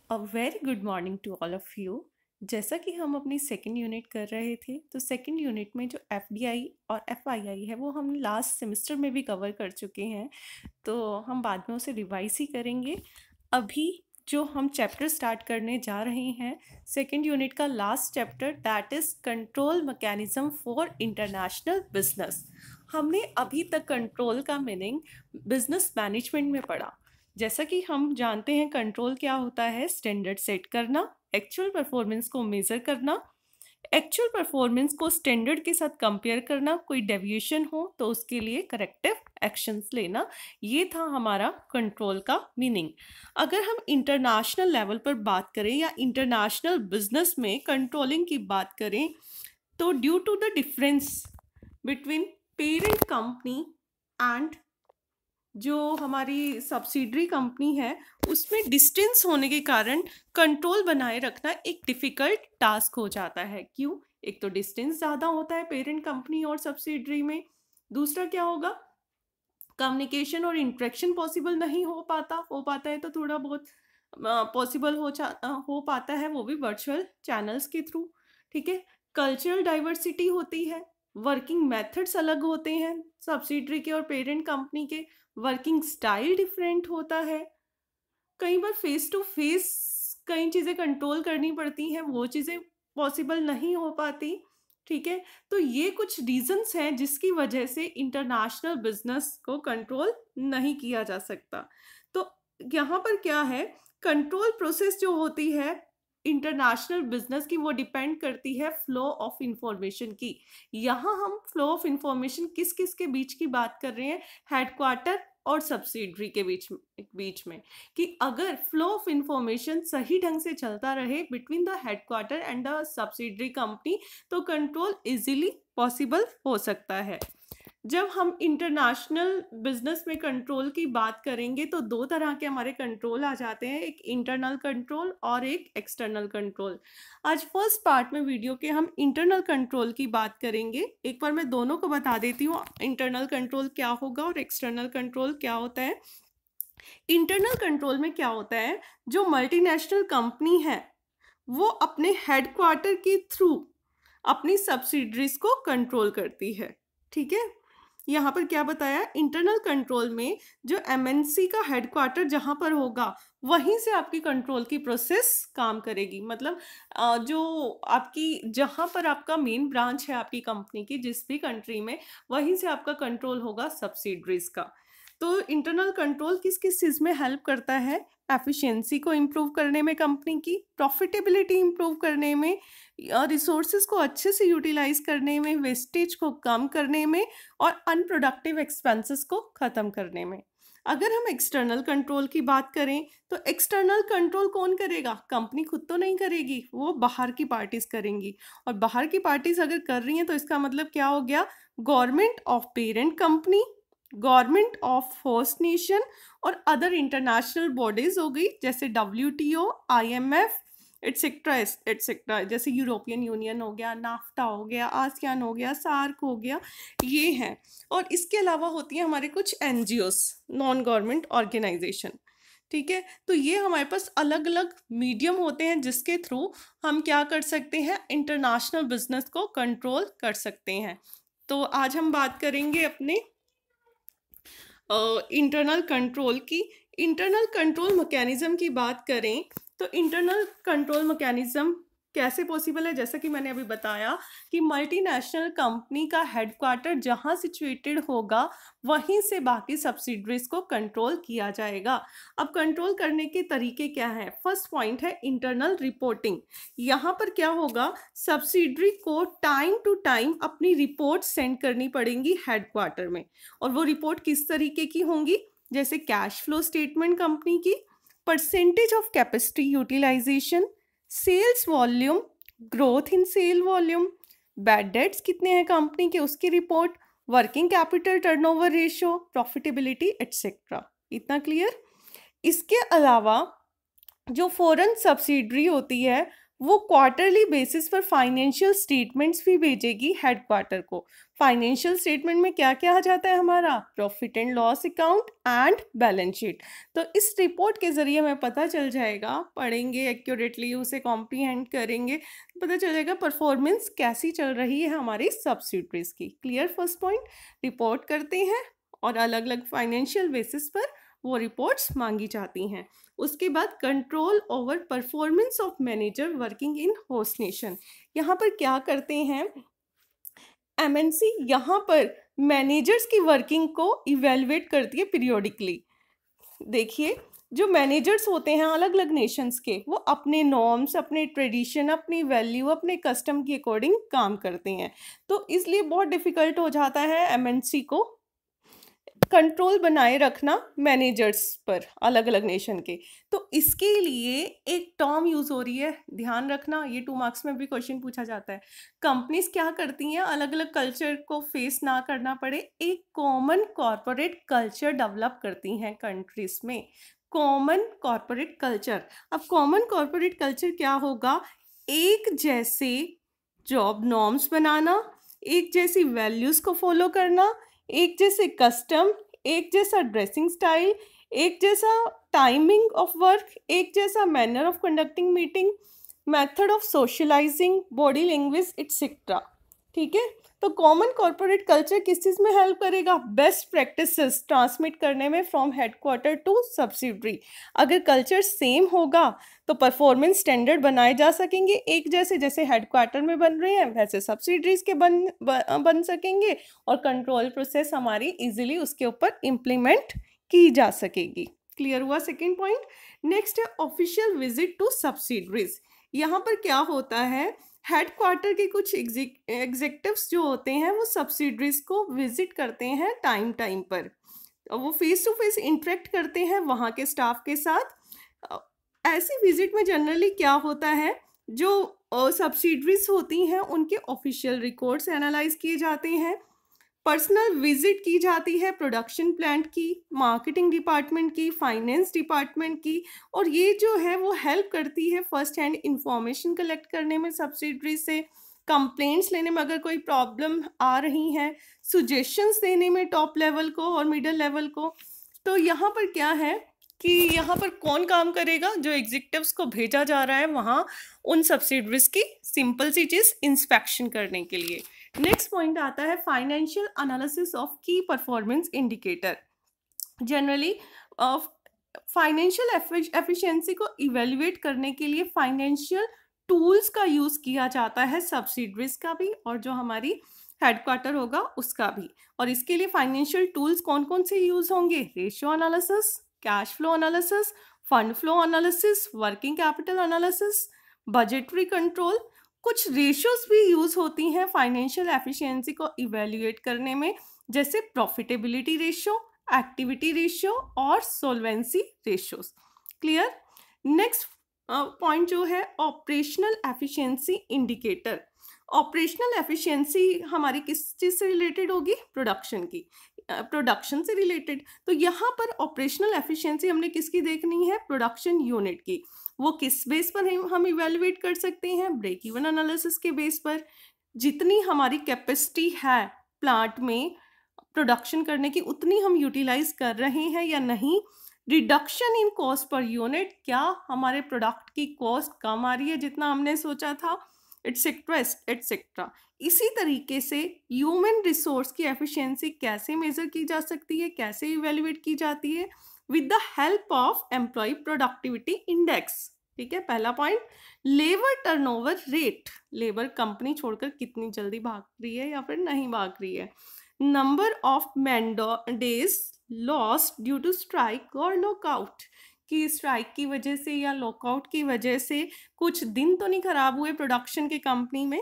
A very good morning to all of you. जैसा कि हम अपनी सेकंड यूनिट कर रहे थे, तो सेकंड यूनिट में जो एफडीआई और एफआईआई है वो हम लास्ट सेमेस्टर में भी कवर कर चुके हैं, तो हम बाद में उसे रिवाइज ही करेंगे। अभी जो हम चैप्टर स्टार्ट करने जा रहे हैं, सेकंड यूनिट का last chapter, that is control mechanism for international business. हमने अभी तक कंट्रोल का मीनिंग बिजनेस मैनेजमेंट में पढ़ा। जैसा कि हम जानते हैं, कंट्रोल क्या होता है? स्टैंडर्ड सेट करना, एक्चुअल परफॉर्मेंस को मेज़र करना, एक्चुअल परफॉर्मेंस को स्टैंडर्ड के साथ कंपेयर करना, कोई डेविएशन हो तो उसके लिए करेक्टिव एक्शंस लेना। ये था हमारा कंट्रोल का मीनिंग। अगर हम इंटरनेशनल लेवल पर बात करें या इंटरनेशनल बिजनेस में कंट्रोलिंग की बात करें, तो due to the difference between parent company and जो हमारी सब्सिडरी कंपनी है, उसमें डिस्टेंस होने के कारण कंट्रोल बनाए रखना एक डिफ़िकल्ट टास्क हो जाता है। क्यों? एक तो डिस्टेंस ज़्यादा होता है पेरेंट कंपनी और सब्सिडरी में। दूसरा क्या होगा? कम्युनिकेशन और इंटरेक्शन पॉसिबल नहीं हो पाता है तो थोड़ा बहुत पॉसिबल हो पाता है, वो भी वर्चुअल चैनल्स के थ्रू। ठीक है। कल्चरल डाइवर्सिटी होती है, वर्किंग मेथड्स अलग होते हैं, सब्सिडरी के और पेरेंट कंपनी के वर्किंग स्टाइल डिफरेंट होता है। कई बार फेस टू फेस कई चीज़ें कंट्रोल करनी पड़ती हैं, वो चीज़ें पॉसिबल नहीं हो पाती। ठीक है। तो ये कुछ रीजंस हैं जिसकी वजह से इंटरनेशनल बिजनेस को कंट्रोल नहीं किया जा सकता। तो यहाँ पर क्या है, कंट्रोल प्रोसेस जो होती है इंटरनेशनल बिजनेस की, वो डिपेंड करती है फ्लो ऑफ इंफॉर्मेशन की। यहाँ हम फ्लो ऑफ इंफॉर्मेशन किस किस के बीच की बात कर रहे हैं? हेडक्वार्टर और सब्सिडरी के बीच में कि अगर फ्लो ऑफ इंफॉर्मेशन सही ढंग से चलता रहे between the headquarter and the subsidiary company, तो कंट्रोल इजीली पॉसिबल हो सकता है। जब हम इंटरनेशनल बिजनेस में कंट्रोल की बात करेंगे, तो दो तरह के हमारे कंट्रोल आ जाते हैं, एक इंटरनल कंट्रोल और एक एक्सटर्नल कंट्रोल। आज फर्स्ट पार्ट में वीडियो के हम इंटरनल कंट्रोल की बात करेंगे। एक बार मैं दोनों को बता देती हूँ, इंटरनल कंट्रोल क्या होगा और एक्सटर्नल कंट्रोल क्या होता है। इंटरनल कंट्रोल में क्या होता है, जो मल्टीनेशनल कंपनी है वो अपने हेडक्वार्टर के थ्रू अपनी सब्सिडरीज को कंट्रोल करती है। ठीक है। यहाँ पर क्या बताया, इंटरनल कंट्रोल में जो एमएनसी का हेडक्वार्टर जहाँ पर होगा, वहीं से आपकी कंट्रोल की प्रोसेस काम करेगी। मतलब जो आपकी जहाँ पर आपका मेन ब्रांच है आपकी कंपनी की, जिस भी कंट्री में, वहीं से आपका कंट्रोल होगा सब्सिडरीज का। तो इंटरनल कंट्रोल किस किस चीज़ में हेल्प करता है? एफिशिएंसी को इम्प्रूव करने में, कंपनी की प्रॉफिटेबिलिटी इम्प्रूव करने में, रिसोर्सेज को अच्छे से यूटिलाइज करने में, वेस्टेज को कम करने में और अनप्रोडक्टिव एक्सपेंसेस को ख़त्म करने में। अगर हम एक्सटर्नल कंट्रोल की बात करें, तो एक्सटर्नल कंट्रोल कौन करेगा? कंपनी खुद तो नहीं करेगी, वो बाहर की पार्टीज करेंगी। और बाहर की पार्टीज अगर कर रही हैं तो इसका मतलब क्या हो गया? Government of parent company, government of host nation और अदर इंटरनेशनल बॉडीज हो गई, जैसे WTO, IMF, एटसेट्रा एटसेट्रा, जैसे यूरोपियन यूनियन हो गया, नाफ्टा हो गया, आसियान हो गया, सार्क हो गया, ये हैं। और इसके अलावा होती हैं हमारे कुछ NGOs, नॉन गवर्नमेंट ऑर्गेनाइजेशन। ठीक है। तो ये हमारे पास अलग अलग मीडियम होते हैं जिसके थ्रू हम क्या कर सकते हैं, इंटरनेशनल बिजनेस को कंट्रोल कर सकते हैं। तो आज हम बात करेंगे अपने इंटरनल कंट्रोल की। इंटरनल कंट्रोल मैकेनिज्म की बात करें, तो इंटरनल कंट्रोल मैकेनिज्म कैसे पॉसिबल है? जैसा कि मैंने अभी बताया कि मल्टीनेशनल कंपनी का हेडक्वार्टर जहां सिचुएटेड होगा, वहीं से बाकी सब्सिडरीज को कंट्रोल किया जाएगा। अब कंट्रोल करने के तरीके क्या हैं? फर्स्ट पॉइंट है इंटरनल रिपोर्टिंग। यहाँ पर क्या होगा, सब्सिडरी को टाइम टू टाइम अपनी रिपोर्ट सेंड करनी पड़ेंगी हेडक्वार्टर में। और वो रिपोर्ट किस तरीके की होंगी? जैसे कैश फ्लो स्टेटमेंट कंपनी की, percentage of capacity utilisation, sales volume, growth in sale volume, bad debts कितने हैं कंपनी के, उसकी report, working capital turnover ratio, profitability etcetera. इतना क्लियर? इसके अलावा जो फॉरेन सब्सिडरी होती है, वो क्वार्टरली बेसिस पर फाइनेंशियल स्टेटमेंट्स भी भेजेगी हेडक्वार्टर को। फाइनेंशियल स्टेटमेंट में क्या क्या आ जाता है हमारा? Profit and loss account and balance sheet. तो इस रिपोर्ट के ज़रिए हमें पता चल जाएगा, पढ़ेंगे एक्यूरेटली, उसे कॉम्प्रीहेंड करेंगे, पता चल जाएगा परफॉर्मेंस कैसी चल रही है हमारी सब्सिडरीज की। क्लियर? फर्स्ट पॉइंट, रिपोर्ट करते हैं और अलग अलग फाइनेंशियल बेसिस पर वो रिपोर्ट्स मांगी जाती हैं। उसके बाद control over performance of manager working in host nation. यहाँ पर क्या करते हैं एमएनसी? यहाँ पर मैनेजर्स की वर्किंग को इवेलुएट करती है पीरियोडिकली। देखिए, जो मैनेजर्स होते हैं अलग अलग नेशंस के, वो अपने नॉर्म्स, अपने ट्रेडिशन, अपनी वैल्यू, अपने कस्टम के अकॉर्डिंग काम करते हैं। तो इसलिए बहुत डिफ़िकल्ट हो जाता है एमएनसी को कंट्रोल बनाए रखना मैनेजर्स पर अलग अलग नेशन के। तो इसके लिए एक टर्म यूज़ हो रही है, ध्यान रखना, ये 2 मार्क्स में भी क्वेश्चन पूछा जाता है। कंपनीज क्या करती हैं, अलग अलग कल्चर को फेस ना करना पड़े, एक कॉमन कॉरपोरेट कल्चर डेवलप करती हैं कंट्रीज में। Common corporate culture. अब कॉमन कॉरपोरेट कल्चर क्या होगा? एक जैसे जॉब नॉर्म्स बनाना, एक जैसी वैल्यूज़ को फॉलो करना, एक जैसे कस्टम, एक जैसा ड्रेसिंग स्टाइल, एक जैसा टाइमिंग ऑफ वर्क, एक जैसा manner of conducting meeting, method of socialising, body language etcetera. ठीक है? तो कॉमन कॉरपोरेट कल्चर किस चीज़ में हेल्प करेगा? बेस्ट प्रैक्टिसेस ट्रांसमिट करने में फ्रॉम हेडक्वार्टर टू सब्सिडरी। अगर कल्चर सेम होगा तो परफॉर्मेंस स्टैंडर्ड बनाए जा सकेंगे एक जैसे, जैसे हेडक्वार्टर में बन रहे हैं वैसे सब्सिडरीज के बन सकेंगे, और कंट्रोल प्रोसेस हमारी इजीली उसके ऊपर इम्प्लीमेंट की जा सकेगी। क्लियर हुआ सेकेंड पॉइंट? नेक्स्ट है ऑफिशियल विजिट टू सब्सिडरीज। यहाँ पर क्या होता है, हेडक्वार्टर के कुछ एग्जेक्टिव्स जो होते हैं वो सब्सिडरीज को विजिट करते हैं टाइम टाइम पर, वो फेस टू फेस इंटरेक्ट करते हैं वहाँ के स्टाफ के साथ। ऐसी विजिट में जनरली क्या होता है, जो सब्सिडरीज होती हैं उनके ऑफिशियल रिकॉर्ड्स एनालाइज किए जाते हैं, पर्सनल विजिट की जाती है प्रोडक्शन प्लांट की, मार्केटिंग डिपार्टमेंट की, फाइनेंस डिपार्टमेंट की, और ये जो है वो हेल्प करती है फर्स्ट हैंड इंफॉर्मेशन कलेक्ट करने में सब्सिडरी से, कंप्लेंट्स लेने में अगर कोई प्रॉब्लम आ रही हैं, सुजेशंस देने में टॉप लेवल को और मिडिल लेवल को। तो यहाँ पर क्या है कि यहाँ पर कौन काम करेगा? जो एग्जीक्यूटिव्स को भेजा जा रहा है वहाँ उन सब्सिडरीज की सिंपल सी चीज़ इंस्पेक्शन करने के लिए। नेक्स्ट पॉइंट आता है फाइनेंशियल एनालिसिस ऑफ की performance indicator. Generally financial efficiency को इवेल्युएट करने के लिए फाइनेंशियल टूल्स का यूज़ किया जाता है, सब्सिडरीज का भी और जो हमारी हेडक्वार्टर होगा उसका भी। और इसके लिए फाइनेंशियल टूल्स कौन कौन से यूज़ होंगे? Ratio analysis, cash flow analysis, fund flow analysis, working capital analysis, budgetary control. कुछ रेशियोज भी यूज़ होती हैं फाइनेंशियल एफिशिएंसी को इवेल्युएट करने में, जैसे प्रॉफिटेबिलिटी रेशियो, एक्टिविटी रेशियो और सोल्वेंसी रेशियोज। क्लियर? नेक्स्ट पॉइंट जो है operational efficiency indicator. Operational efficiency हमारी किस चीज़ से रिलेटेड होगी? प्रोडक्शन की, प्रोडक्शन से रिलेटेड। तो यहाँ पर ऑपरेशनल एफिशिएंसी हमने किसकी देखनी है? प्रोडक्शन यूनिट की। वो किस बेस पर हम इवेल्युएट कर सकते हैं? ब्रेक इवन एनालिसिस के बेस पर। जितनी हमारी कैपेसिटी है प्लांट में प्रोडक्शन करने की, उतनी हम यूटिलाइज कर रहे हैं या नहीं, reduction in cost per unit, क्या हमारे प्रोडक्ट की कॉस्ट कम आ रही है जितना हमने सोचा था, एटसेट्रा एटसेट्रा। इसी तरीके से ह्यूमन रिसोर्स की एफिशिएंसी कैसे मेजर की जा सकती है, कैसे इवेल्युएट की जाती है? With the help of employ productivity index. ठीक है, पहला point. Labour turnover rate, labour company छोड़कर कितनी जल्दी भाग रही है या फिर नहीं भाग रही है। Number of days lost due to strike और लॉकआउट, कि स्ट्राइक की वजह से या लॉकआउट की वजह से कुछ दिन तो नहीं खराब हुए प्रोडक्शन के कंपनी में।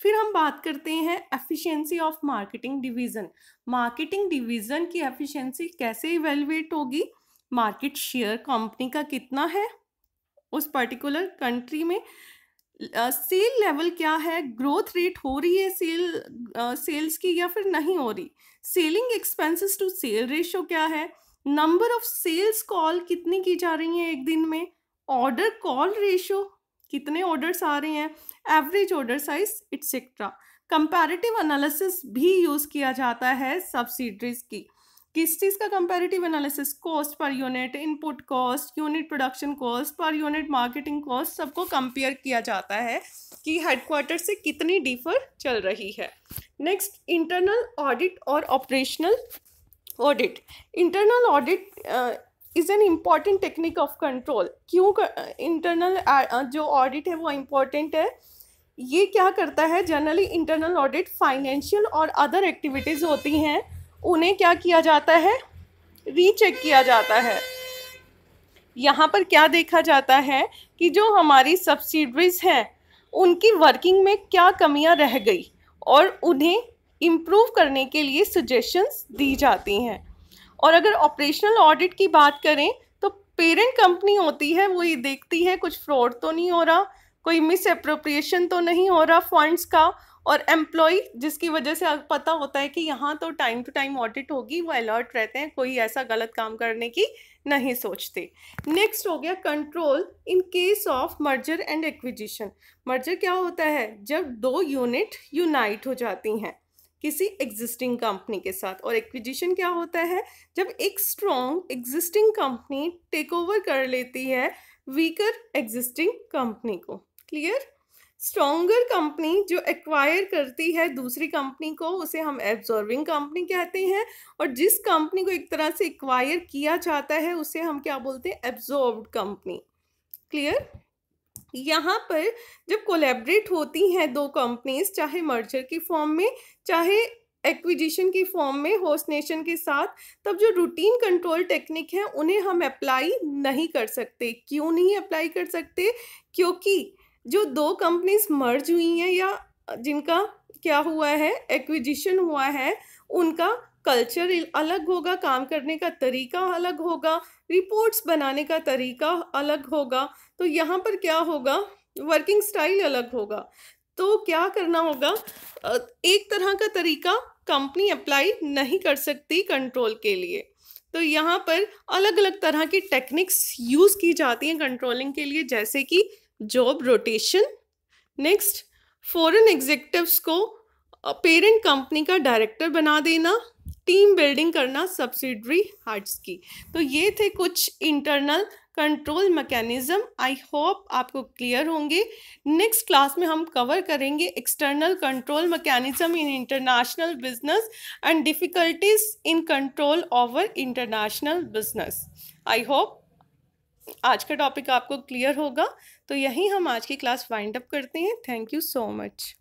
फिर हम बात करते हैं efficiency of marketing division. Marketing division की एफिशिएंसी कैसे इवेल्युएट होगी? मार्केट शेयर कंपनी का कितना है उस पर्टिकुलर कंट्री में, सेल लेवल क्या है, ग्रोथ रेट हो रही है सेल्स की या फिर नहीं हो रही, selling expenses to sale ratio क्या है, नंबर ऑफ सेल्स कॉल कितनी की जा रही हैं एक दिन में, ऑर्डर कॉल रेशियो कितने ऑर्डर्स आ रहे हैं, average order size etcetera. Comparative analysis भी यूज़ किया जाता है सब्सिडरीज की। किस चीज़ का comparative analysis? Cost per unit, input cost, unit production cost, per unit marketing cost, सबको कंपेयर किया जाता है कि हेडक्वार्टर से कितनी डिफर चल रही है। नेक्स्ट, इंटरनल ऑडिट और operational audit. Internal audit is an important technique of control. क्यों इंटरनल जो ऑडिट है वो इम्पॉर्टेंट है? ये क्या करता है, जनरली इंटरनल ऑडिट फाइनेंशियल और अदर एक्टिविटीज़ होती हैं, उन्हें क्या किया जाता है, रीचेक किया जाता है। यहाँ पर क्या देखा जाता है कि जो हमारी सब्सिडरीज हैं उनकी वर्किंग में क्या कमियाँ रह गई और उन्हें इम्प्रूव करने के लिए सजेशंस दी जाती हैं। और अगर ऑपरेशनल ऑडिट की बात करें तो पेरेंट कंपनी होती है, वो ये देखती है कुछ फ्रॉड तो नहीं हो रहा, कोई मिस एप्रोप्रिएशन तो नहीं हो रहा फंड्स का, और एम्प्लॉय जिसकी वजह से पता होता है कि यहाँ तो टाइम टू टाइम ऑडिट होगी, वो अलर्ट रहते हैं, कोई ऐसा गलत काम करने की नहीं सोचते। नेक्स्ट हो गया control in case of merger and acquisition. Merger क्या होता है? जब दो यूनिट यूनाइट हो जाती हैं किसी एग्जिस्टिंग कंपनी के साथ। और एक्विजिशन क्या होता है? जब एक strong existing company take over कर लेती है वीकर एग्जिस्टिंग कंपनी को। क्लियर? स्ट्रॉन्गर कंपनी जो एक्वायर करती है दूसरी कंपनी को, उसे हम एब्जॉर्बिंग कंपनी कहते हैं, और जिस कंपनी को एक तरह से एक्वायर किया जाता है उसे हम क्या बोलते हैं? Absorbed company. क्लियर? यहाँ पर जब कोलैबोरेट होती हैं दो कंपनीज, चाहे मर्जर की फॉर्म में चाहे एक्विजिशन की फॉर्म में होस्ट नेशन के साथ, तब जो रूटीन कंट्रोल टेक्निक है उन्हें हम अप्लाई नहीं कर सकते। क्यों नहीं अप्लाई कर सकते? क्योंकि जो दो कंपनीज मर्ज हुई हैं या जिनका क्या हुआ है, एक्विजिशन हुआ है, उनका कल्चर अलग होगा, काम करने का तरीका अलग होगा, रिपोर्ट्स बनाने का तरीका अलग होगा, तो यहाँ पर क्या होगा, वर्किंग स्टाइल अलग होगा। तो क्या करना होगा, एक तरह का तरीका कंपनी अप्लाई नहीं कर सकती कंट्रोल के लिए। तो यहाँ पर अलग अलग तरह की टेक्निक्स यूज़ की जाती हैं कंट्रोलिंग के लिए, जैसे कि job rotation. Next, foreign executives को पेरेंट कंपनी का डायरेक्टर बना देना, टीम बिल्डिंग करना सब्सिडरी हेड्स की। तो ये थे कुछ internal control mechanism. I hope आपको क्लियर होंगे। नेक्स्ट क्लास में हम कवर करेंगे external control mechanism in international business and difficulties in control over international business. I hope आज का टॉपिक आपको क्लियर होगा। तो यहीं हम आज की क्लास वाइंड अप करते हैं। Thank you so much.